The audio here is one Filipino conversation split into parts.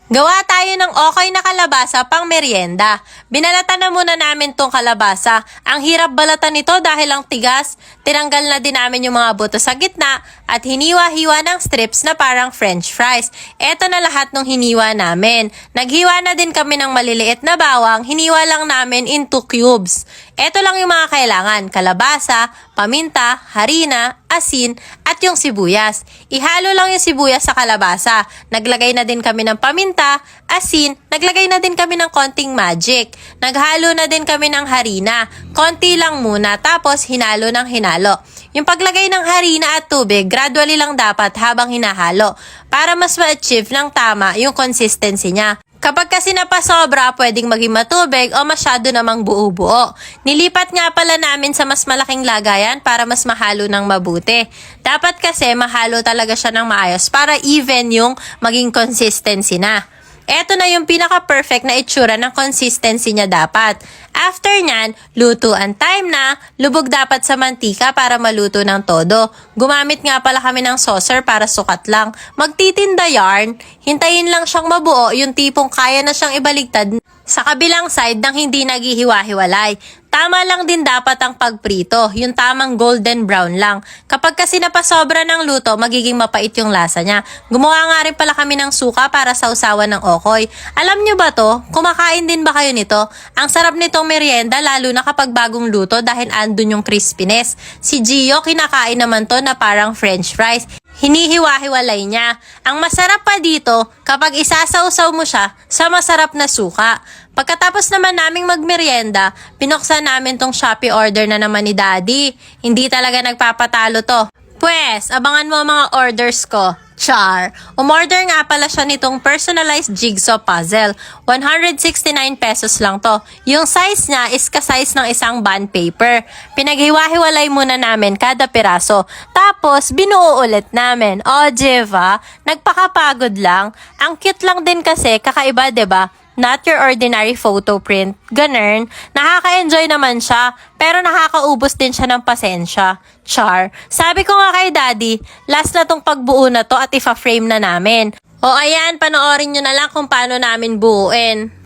Gawa tayo ng okay na kalabasa pang merienda. Binalatan na muna namin tong kalabasa. Ang hirap balatan nito dahil ang tigas. Tinanggal na din namin yung mga buto sa gitna at hiniwa-hiwa ng strips na parang french fries. Eto na lahat ng hiniwa namin. Naghiwa na din kami ng maliliit na bawang, hiniwa lang namin into cubes. Eto lang yung mga kailangan, kalabasa, paminta, harina, asin, at yung sibuyas. Ihalo lang yung sibuyas sa kalabasa. Naglagay na din kami ng paminta, asin, naglagay na din kami ng konting magic. Naghalo na din kami ng harina. Konti lang muna, tapos hinalo ng hinalo. Yung paglagay ng harina at tubig, gradually lang dapat habang hinahalo para mas ma-achieve ng tama yung consistency niya. Kapag kasi napasobra, pwedeng maging matubig o masyado namang buo-buo. Nilipat nga pala namin sa mas malaking lagayan para mas mahalo ng mabuti. Dapat kasi mahalo talaga siya ng maayos para even yung maging consistency na. Eto na yung pinaka-perfect na itsura ng consistency niya dapat. After nyan, lutuan time na, lubog dapat sa mantika para maluto ng todo. Gumamit nga pala kami ng saucer para sukat lang. Magtitinda yarn, hintayin lang siyang mabuo yung tipong kaya na siyang ibaligtad sa kabilang side nang hindi naghihiwa-hiwalay. Tama lang din dapat ang pagprito, yung tamang golden brown lang. Kapag kasi napasobra ng luto, magiging mapait yung lasa niya. Gumawa nga rin pala kami ng suka para sausawan ng okoy. Alam nyo ba to? Kumakain din ba kayo nito? Ang sarap nitong merienda lalo na kapag bagong luto dahil andun yung crispiness. Si Gio kinakain naman to na parang french fries. Hinihiwa-hiwalay niya. Ang masarap pa dito, kapag isasawsaw mo siya sa masarap na suka. Pagkatapos naman naming magmerienda, pinuksan namin tong Shopee order na naman ni Daddy. Hindi talaga nagpapatalo to. Pwes, abangan mo mga orders ko. Char! Umorder nga pala siya nitong personalized jigsaw puzzle. 169 pesos lang to. Yung size niya is ka-size ng isang bond paper. Pinaghiwa-hiwalay muna namin kada piraso. Tapos, binuo ulit namin. O, diba? Nagpakapagod lang. Ang cute lang din kasi, kakaiba, diba? Not your ordinary photo print. Ganun. Nakaka-enjoy naman siya, pero nakakaubos din siya ng pasensya. Char. Sabi ko nga kay Daddy, last na tong pagbuo na to at ifa-frame na namin. O ayan, panoorin nyo na lang kung paano namin buuin.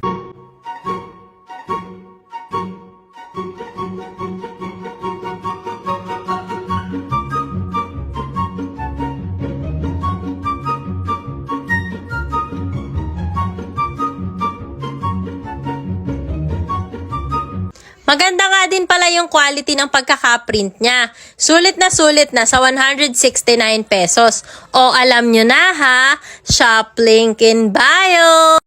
Maganda nga din pala yung quality ng pagkaka-print niya. Sulit na sa 169 pesos. O alam nyo na ha, shop link in bio!